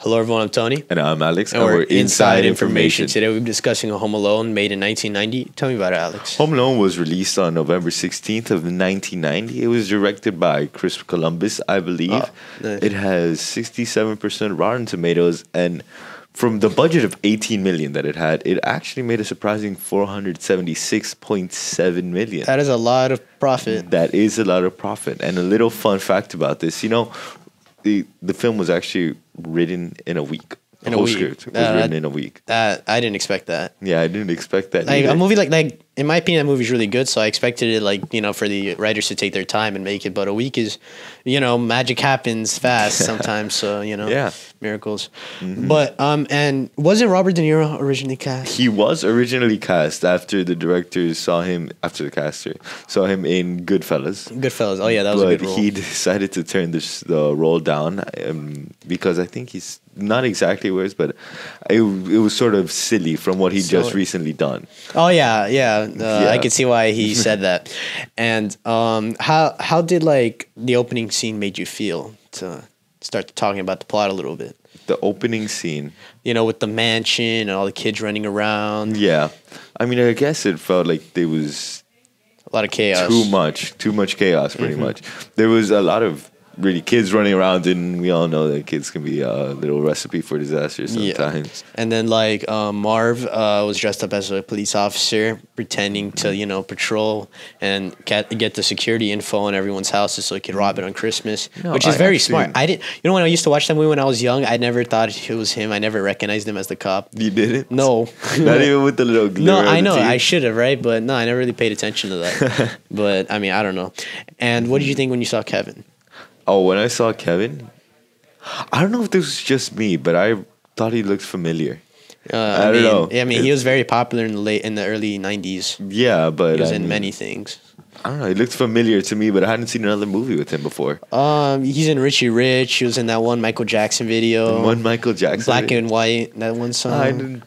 Hello everyone, I'm Tony. And I'm Alex, and we're Inside Information. Today we'll be discussing Home Alone, made in 1990. Tell me about it, Alex. Home Alone was released on November 16th of 1990. It was directed by Chris Columbus, I believe. Oh, nice. It has 67% Rotten Tomatoes, and from the budget of $18 million that it had, it actually made a surprising $476.7 million. That is a lot of profit. That is a lot of profit. And a little fun fact about this, you know, the film was actually written in a week. The whole script was written in a week. I didn't expect that. Yeah, I didn't expect that. Like either. a movie like in my opinion, that movie's really good. So I expected it for the writers to take their time and make it. But a week is, magic happens fast sometimes. So yeah, miracles. Mm-hmm. But and wasn't Robert De Niro originally cast? He was originally cast after the directors saw him in Goodfellas. Goodfellas. Oh yeah, that was a good role. But he decided to turn the role down because I think he's not exactly words, but it was sort of silly from what he just recently done. Oh yeah. I could see why he said that. And how did the opening scene made you feel, to start talking about the plot a little bit? The opening scene, with the mansion and all the kids running around. Yeah, I mean, I guess it felt like there was a lot of chaos. Too much chaos, pretty much. There was a lot of really kids running around, and we all know that kids can be a little recipe for disaster sometimes. Yeah. And then Marv was dressed up as a police officer, pretending to patrol and get the security info on everyone's houses so he could rob it on Christmas, which is very smart. I didn't. When I used to watch that movie when I was young, I never thought it was him. I never recognized him as the cop. You didn't? No. Not even with the little glare. No, I know. I should have, right? But no, I never really paid attention to that. But I mean, I don't know. And what did you think when you saw Kevin? Oh, when I saw Kevin, I don't know if this was just me, but I thought he looked familiar. I don't know. Yeah, I mean, he was very popular in the early 90s. Yeah, but he was in many things. I don't know. He looked familiar to me, but I hadn't seen another movie with him before. He's in Richie Rich. He was in that one Michael Jackson video. One Michael Jackson. Black and White. That one song. I didn't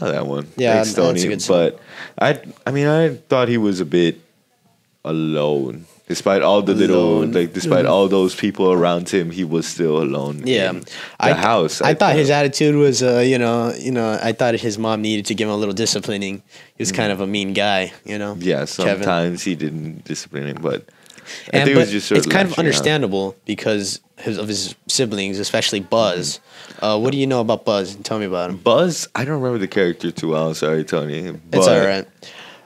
know that one. Yeah, thanks, Tony. that's a good song. But I thought he was a bit alone. Despite all the despite all those people around him, he was still alone. Yeah, in the house. I thought his attitude was, I thought his mom needed to give him a little disciplining. He was kind of a mean guy, Yeah, sometimes Kevin. He didn't discipline him, but I think it was just sort it's of kind of understandable because of his siblings, especially Buzz. What do you know about Buzz? Tell me about him. Buzz, I don't remember the character too well. Sorry, Tony. But, it's all right.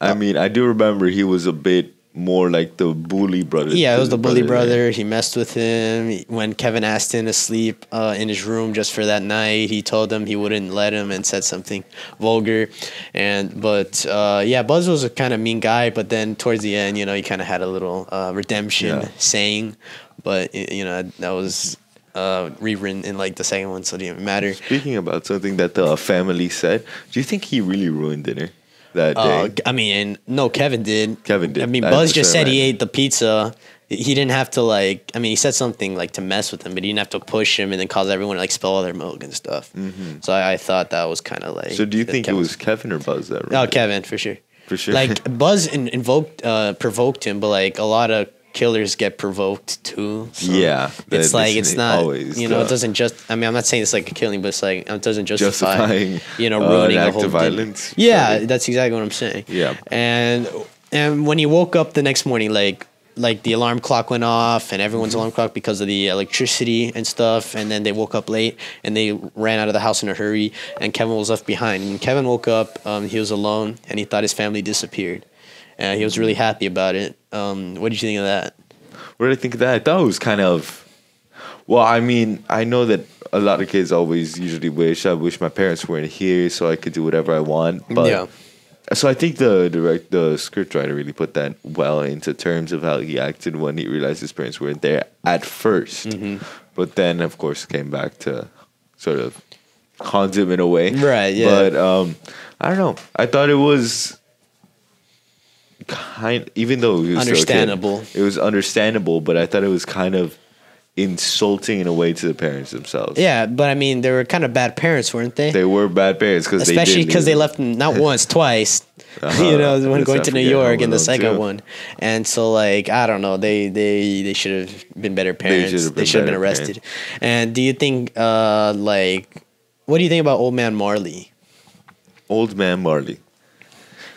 I mean, I do remember he was a bit more like the bully brother. Yeah, it was the bully brother. He messed with him. When Kevin asked him to sleep in his room just for that night, he told him he wouldn't let him and said something vulgar. But Buzz was a kind of mean guy, but then towards the end, he kind of had a little redemption saying. But, that was rewritten in the second one, so it didn't even matter. Speaking about something that the family said, do you think he really ruined dinner that day? I mean, no, Kevin did. Kevin did. I mean, Buzz just said he ate the pizza. He didn't have to he said something to mess with him, but he didn't have to push him and then cause everyone to spill all their milk and stuff. Mm-hmm. So I thought that was kind of So do you think it was Kevin or Buzz that? No, Kevin for sure. For sure. Buzz provoked him, but a lot of killers get provoked too. So yeah, it's it's not always, it doesn't just. I mean, I'm not saying it's like a killing, but it's it doesn't justify ruining an a whole act of violence. Yeah, that's exactly what I'm saying. Yeah, and when he woke up the next morning, the alarm clock went off and everyone's alarm clock because of the electricity and stuff, and then they woke up late and they ran out of the house in a hurry, and Kevin was left behind. And Kevin woke up, he was alone, and he thought his family disappeared. He was really happy about it. What did you think of that? What did I think of that? I thought it was kind of... Well, I mean, I know that a lot of kids always usually wish my parents weren't here so I could do whatever I want. But yeah. So I think the scriptwriter really put that well into terms of how he acted when he realized his parents weren't there at first. Mm-hmm. But then, of course, came back to sort of haunt him in a way. Right, yeah. But I don't know. I thought it was... even though it was understandable. It was understandable, but I thought it was kind of insulting in a way to the parents themselves. Yeah, but I mean, they were kind of bad parents, weren't they? They were bad parents especially because they left them not once, twice. you know, when Let's going not to New forget York Home in the Alone second 2. one. And so, like, I don't know, they should have been better parents. They should have been better arrested. And do you think, like, what do you think about Old Man Marley? Old Man Marley.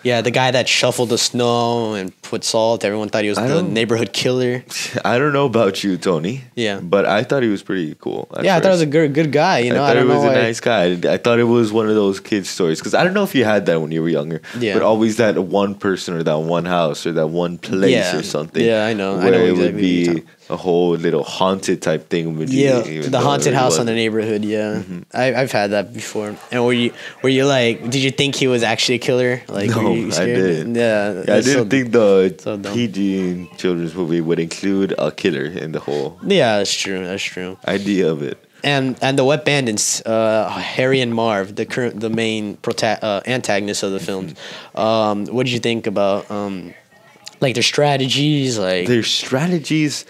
Yeah, the guy that shuffled the snow and put salt. Everyone thought he was I the don't- neighborhood killer. I don't know about you, Tony. Yeah. But I thought he was pretty cool. Yeah, I thought he was a good guy. You know, I thought don't he was know a why- nice guy. I thought it was one of those kid stories because I don't know if you had that when you were younger. Yeah. But always that one person or that one house or that one place Yeah. or something. Yeah, I know. I Where know it exactly would what you're be talking a whole little haunted type thing. Would Yeah, be, even the though haunted it house on the wasn't. neighborhood. Yeah, I've had that before. And were you like? Did you think he was actually a killer? Like, No, were you I scared? didn't. Yeah, Yeah, I that's didn't so- think the so dumb. PG children's movie would include a killer in the whole Yeah, that's true. That's true. idea of it. And the Wet Bandits, Harry and Marv, the main antagonists of the films. What did you think about like their strategies? Like, Their strategies,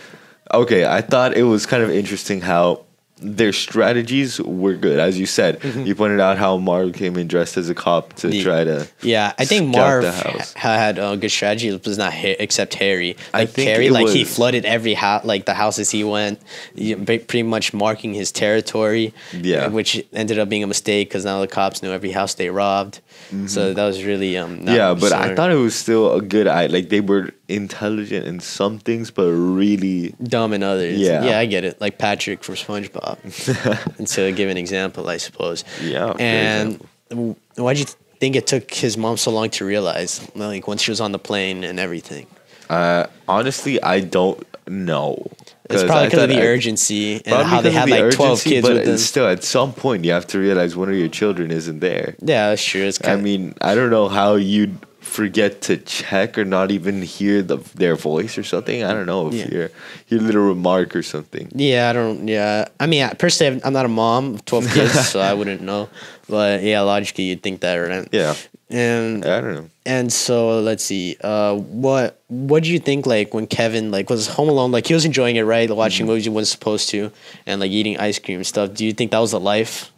okay, I thought it was kind of interesting how their strategies were good. As you said, you pointed out how Marv came in dressed as a cop to try to yeah, I think scout Marv the house. had good strategy. It was not except Harry. I Like think Harry, it like he was- flooded every house, like the houses he went, pretty much marking his territory. Yeah. which ended up being a mistake because now the cops knew every house they robbed. So that was really not yeah, but I smart. thought it was still a good eye. Like they were intelligent in some things, but really, dumb in others. Yeah. Yeah, I get it. Like Patrick from SpongeBob. And to give an example, I suppose. Yeah, good And why do you think it took his mom so long to realize? Like once she was on the plane and everything. honestly, I don't know. It's 'Cause probably I because of thought the I- urgency and probably how they because had of the like 12 urgency, kids but with them. still, at some point, you have to realize one of your children isn't there. Yeah, that's true. It's I kind mean, I don't know how you'd forget to check or not even hear their voice or something. I don't know if Yeah. your little remark or something. yeah, I don't. Yeah, I mean, personally, I'm not a mom of 12 kids, so I wouldn't know. But yeah, logically, you'd think that, right? Yeah, And I don't know. And so let's see. What do you think? Like when Kevin was home alone, like he was enjoying it, right? Watching movies he wasn't supposed to, and like eating ice cream and stuff. Do you think that was a life?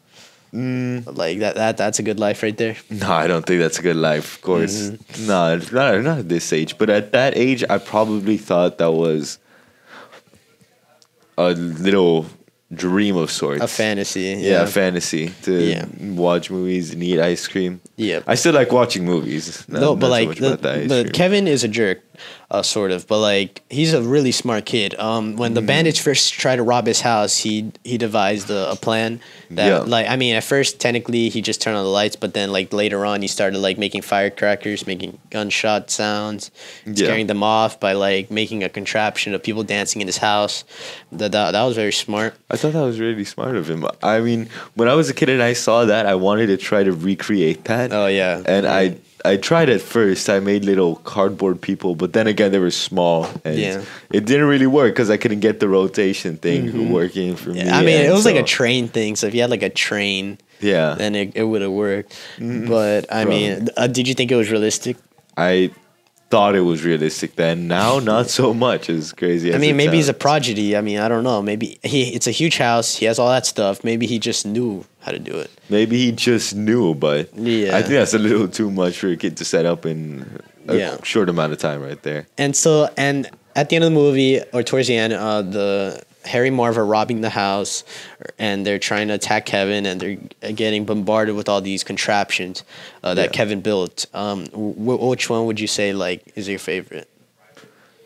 Like that's a good life right there. No, I don't think that's a good life. Of course, no, not at this age. But at that age, I probably thought that was a little dream of sorts. A fantasy. Yeah, fantasy to Yeah. watch movies and eat ice cream. Yeah. I still like watching movies. No, but so like much about the ice cream. Kevin is a jerk, sort of. But like he's a really smart kid. When the bandits first tried to rob his house, he devised a plan that Yeah. like I mean at first technically he just turned on the lights, but then like later on he started like making firecrackers, making gunshot sounds, scaring them off by like making a contraption of people dancing in his house. That was very smart. I thought that was really smart of him. I mean, when I was a kid and I saw that, I wanted to try to recreate that. Oh yeah, And I tried at first. I made little cardboard people, but then again, they were small, and Yeah. it didn't really work because I couldn't get the rotation thing working for me. I mean, it and was like so- a train thing. So if you had like a train, Yeah, then it would have worked. But I mean, did you think it was realistic? I thought it was realistic then. Now, not so much. As crazy as I mean, it maybe he's a sounds. prodigy. I mean, I don't know. Maybe it's a huge house. He has all that stuff. Maybe he just knew how to do it. Maybe he just knew, but Yeah. I think that's a little too much for a kid to set up in a Yeah. short amount of time, right there. And so, and at the end of the movie, or towards the end, the Harry and Marv are robbing the house, and they're trying to attack Kevin, and they're getting bombarded with all these contraptions that Yeah. Kevin built. Which one would you say like is your favorite?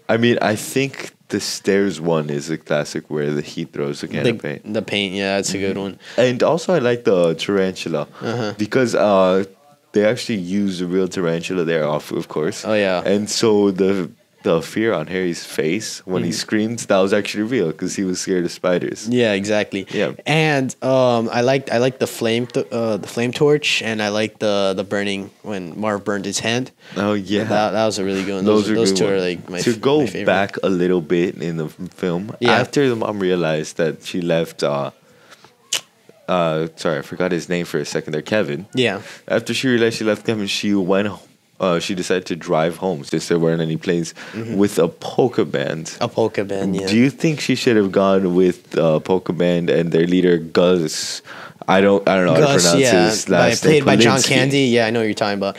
I mean, I think the stairs one is a classic where he throws the can of paint. The paint, yeah, that's a good one. And also, I like the tarantula because they actually use the real tarantula there, of course. Oh, yeah. And so the fear on Harry's face when he screams, that was actually real because he was scared of spiders. Yeah, exactly. Yeah. And I like the flame torch, and I like the burning when Marv burned his hand. Oh yeah, That was a really good one. those Those good two are ones. like my to go my favorite. back a little bit in the film. Yeah. After the mom realized that she left. Sorry, I forgot his name for a second there. Kevin. Yeah. After she realized she left Kevin, she went. She decided to drive home since there weren't any planes with a polka band. A polka band, yeah. Do you think she should have gone with polka band and their leader Gus I don't know how to Gus, pronounce yeah, his last name. played by John Polinsky. Candy. Yeah, I know what you're talking about.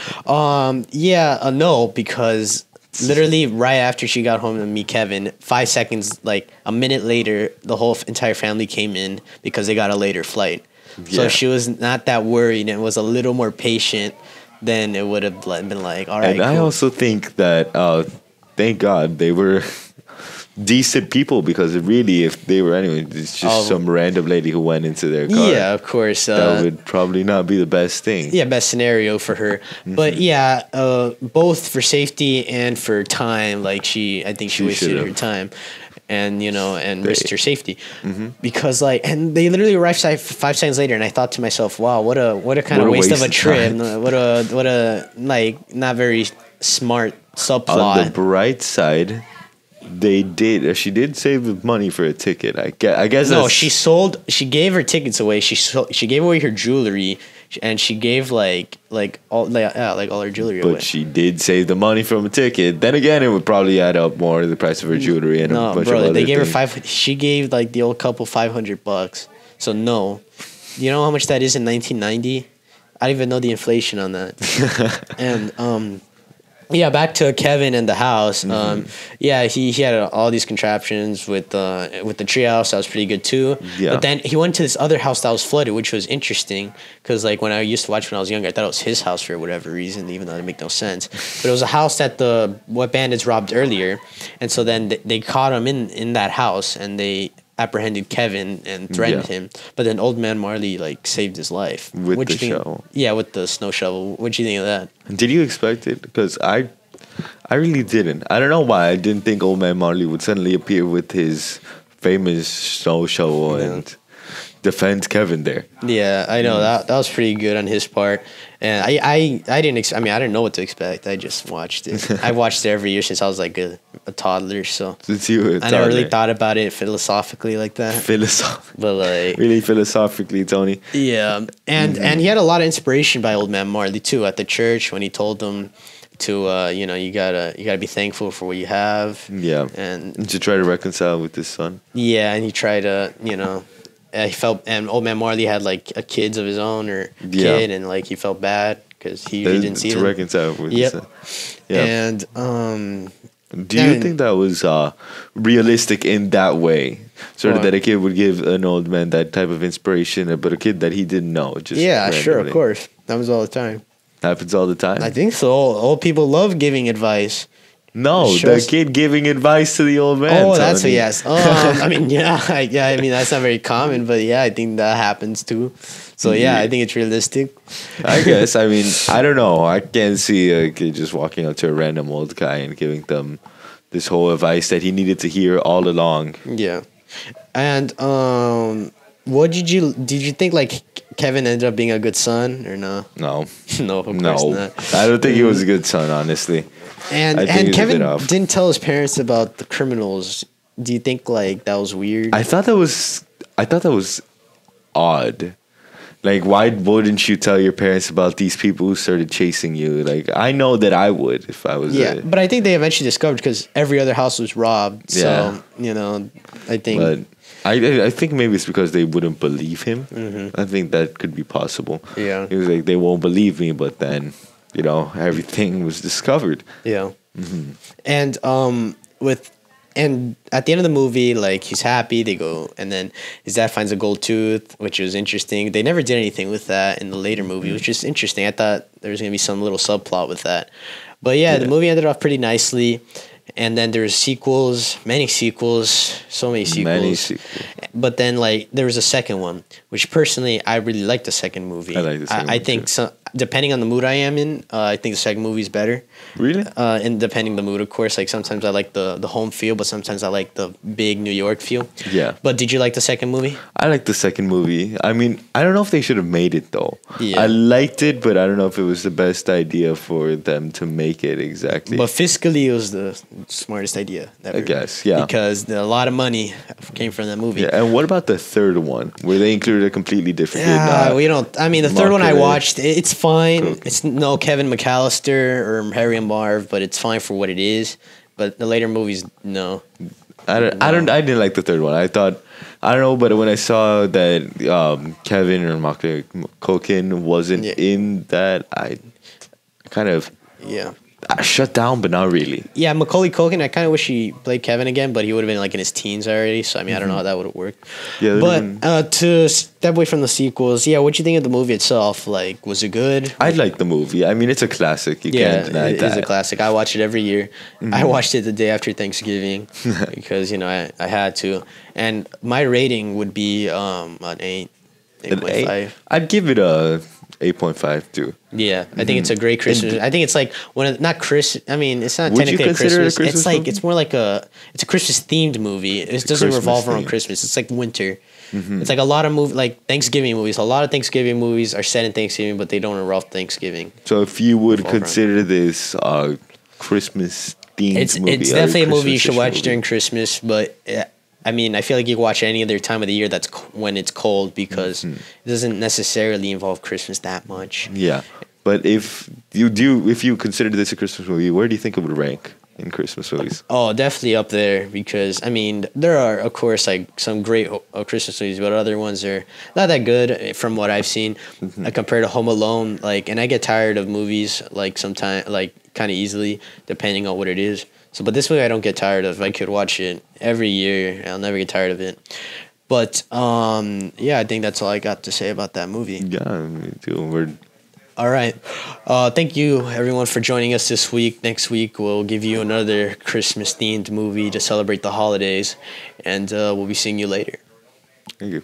No, because literally right after she got home to meet Kevin, 5 seconds, like a minute later, the whole entire family came in because they got a later flight. So Yeah. she was not that worried and was a little more patient, then it would have been like, all right, And I cool. also think that, thank God, they were decent people, because really, if they were anyway, it's just some random lady who went into their car. Yeah, of course. That would probably not be the best thing. Yeah, best scenario for her. But yeah, both for safety and for time. Like I think she wasted should've. her time, and risked her safety, because and they literally arrived 5 seconds later, and I thought to myself, wow, what a kind of waste of a trip. What a like not very smart subplot. On the bright side, she did save the money for a ticket. I guess No, that's- she gave her tickets away. She gave away her jewelry, and she gave like all her jewelry away. But she did save the money from a ticket. Then again, it would probably add up more to the price of her jewelry and a No, bunch bro, of other they gave things. her she gave like the old couple $500. So no, you know how much that is in 1990? I don't even know the inflation on that. And yeah, back to Kevin and the house. Yeah, he had all these contraptions with the treehouse. That was pretty good too. Yeah. But then he went to this other house that was flooded, which was interesting because like when I used to watch when I was younger, I thought it was his house for whatever reason, even though it didn't make no sense. But it was a house that what bandits robbed earlier, and so then they caught him in that house and they apprehended Kevin and threatened Yeah. him. But then old man Marley like saved his life. With What'd the you think? shovel. Yeah, with the snow shovel. What'd you think of that? Did you expect it? Because I really didn't. I don't know why. I didn't think Old Man Marley would suddenly appear with his famous snow shovel and defend Kevin there. Yeah, I know that was pretty good on his part, and I didn't. I didn't know what to expect. I just watched it. I watched it every year since I was like a toddler. So Since you were a I never really toddler. thought about it philosophically like that. But like, Really philosophically, Tony. yeah, and he had a lot of inspiration by Old Man Marley too at the church when he told them to you gotta be thankful for what you have. Yeah. And To try to reconcile with his son. yeah, and he tried to he felt, and Old Man Marley had like a kids of his own or Yeah. kid, and like he felt bad because he didn't see to them. reconcile with Yep. his son. Yeah. And Do you and- think that was realistic in that way? Sort of What? that a kid would give an old man that type of inspiration, but a kid that he didn't know. Just yeah, sure, of randomly. course, that was all the time. Happens all the time. I think so. Old people love giving advice. No, the Shows- kid giving advice to the old man. Oh, that's a Tony. yes. That's not very common, but yeah, I think that happens too. So yeah, I think it's realistic. I guess. I mean, I don't know. I can't see a kid just walking up to a random old guy and giving them this whole advice that he needed to hear all along. Yeah, and what did you think like Kevin ended up being a good son or no? No, No, of course no, not. I don't think he was a good son, honestly. And I think he's a Kevin bit off. didn't tell his parents about the criminals. Do you think like that was weird? I thought that was odd. Like, why wouldn't you tell your parents about these people who started chasing you? Like, I know that I would if I was. yeah, but I think they eventually discovered because every other house was robbed. Yeah. So I think. But I think maybe it's because they wouldn't believe him. I think that could be possible. Yeah. He was like, they won't believe me, but then, everything was discovered. Yeah. And and at the end of the movie, like he's happy. They go, and then his dad finds a gold tooth, which was interesting. They never did anything with that in the later movie, which is interesting. I thought there was gonna be some little subplot with that, but yeah, the movie ended off pretty nicely. And then there's sequels, many sequels, so many sequels. Many sequels. But then like there was a second one, which personally I really liked the second movie. I like the second I one, think too. depending on the mood I am in, I think the second movie is better. Really? And depending the mood, of course. Like sometimes I like the home feel, but sometimes I like the big New York feel. Yeah. But did you like the second movie? I like the second movie. I mean, I don't know if they should have made it though. Yeah. I liked it, but I don't know if it was the best idea for them to make it exactly. But fiscally, it was the smartest idea. Ever. I guess, yeah. Because a lot of money came from that movie. Yeah, and what about the third one, where they included a completely different? Yeah, we don't. I mean, the third one I market it. watched, it's fine. Cool. It's no Kevin McAllister or Harry and Marv, but it's fine for what it is. But the later movies, no. I didn't like the third one. I thought, I don't know, but when I saw that Kevin or Macaulay Culkin wasn't in that, I kind of I shut down, but not really. Yeah, Macaulay Culkin, I kind of wish he played Kevin again, but he would have been like in his teens already. So I mean, I don't know how that would have worked. Yeah, but to step away from the sequels, what'd you think of the movie itself? Like, was it good? I like the movie. I mean, it's a classic. You can't deny that. It is a classic. I watch it every year. I watched it the day after Thanksgiving because I had to. And my rating would be an 8.5. I'd give it a 8.5 too. Yeah, I think it's a great Christmas. I think it's like not Chris. I mean, it's not technically a Christmas. It's like movie? It's more like it's a Christmas themed movie. It doesn't revolve around Christmas. It's like winter. It's like a lot of like Thanksgiving movies. A lot of Thanksgiving movies are set in Thanksgiving, but they don't involve Thanksgiving. So if you would consider this Christmas themed movie, it's definitely a movie you should watch during Christmas. But I mean, I feel like you can watch it any other time of the year that's when it's cold because it doesn't necessarily involve Christmas that much. Yeah, but if you consider this a Christmas movie, where do you think it would rank in Christmas movies? Oh, definitely up there because I mean, there are of course like some great Christmas movies, but other ones are not that good from what I've seen compared to Home Alone. Like, and I get tired of movies like sometimes like kind of easily depending on what it is. So, but this movie I don't get tired of. I could watch it every year. I'll never get tired of it. But I think that's all I got to say about that movie. Yeah, me too. All right. Thank you everyone for joining us this week. Next week we'll give you another Christmas themed movie to celebrate the holidays, and we'll be seeing you later. Thank you.